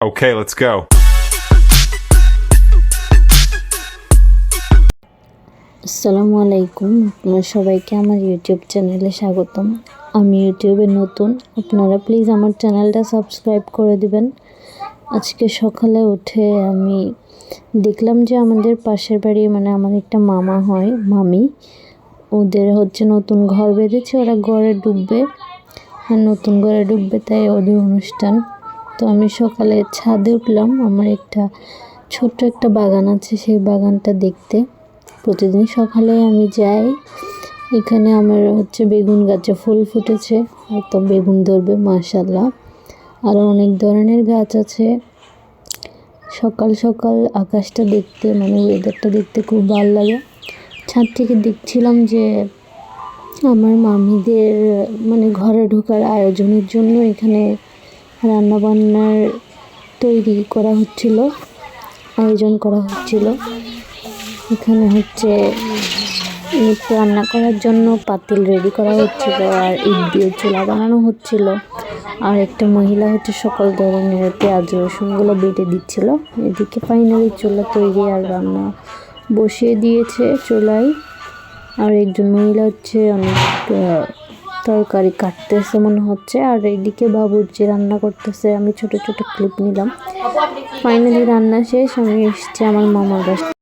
Okay, let's go. আসসালামু আলাইকুম, আপনার সবাইকে আমার ইউটিউব চ্যানেলে স্বাগতম। আমি ইউটিউবে নতুন, আপনারা প্লিজ আমার চ্যানেলটা সাবস্ক্রাইব করে দিবেন। আজকে সকালে উঠে আমি দেখলাম যে আমাদের পাশের বাড়ি মানে আমার একটা মামা হয়, মামি, ওদের হচ্ছে নতুন ঘর বেঁধেছে, ওরা ঘরে ঢুকবে আর নতুন ঘরে ঢুকবে, তাই ওদের অনুষ্ঠান। তো আমি সকালে ছাদে উঠলাম, আমার একটা ছোট্ট একটা বাগান আছে, সেই বাগানটা দেখতে প্রতিদিন সকালে আমি যাই। এখানে আমার হচ্ছে বেগুন গাছে ফুল ফুটেছে, হয়তো বেগুন ধরবে মাশাআল্লাহ। আরও অনেক ধরনের গাছ আছে। সকাল সকাল আকাশটা দেখতে মানে ওয়েদারটা দেখতে খুব ভালো লাগে। ছাদ থেকে দেখছিলাম যে আমার মামিদের মানে ঘরে ঢোকার আয়োজনের জন্য এখানে রান্নাবান্নার তৈরি করা হচ্ছিল, আয়োজন করা হচ্ছিল। এখানে হচ্ছে রান্না করার জন্য পাতিল রেডি করা হচ্ছিল আর ইট দিয়ে চুলা বানানো হচ্ছিল। আর একটা মহিলা হচ্ছে সকল ধরনের পেঁয়াজ রসুনগুলো বেটে দিচ্ছিল। এদিকে ফাইনালি চুলা তৈরি আর রান্না বসিয়ে দিয়েছে চুলায়। আর একজন মহিলা হচ্ছে অনেক তরকারি কাটতেছে মনে হচ্ছে, আর এদিকে বাবুর্চি রান্না করতেছে। আমি ছোট ছোট ক্লিপ নিলাম। ফাইনালি রান্না শেষ, আমি এসেছি আমার মামার বাসায়।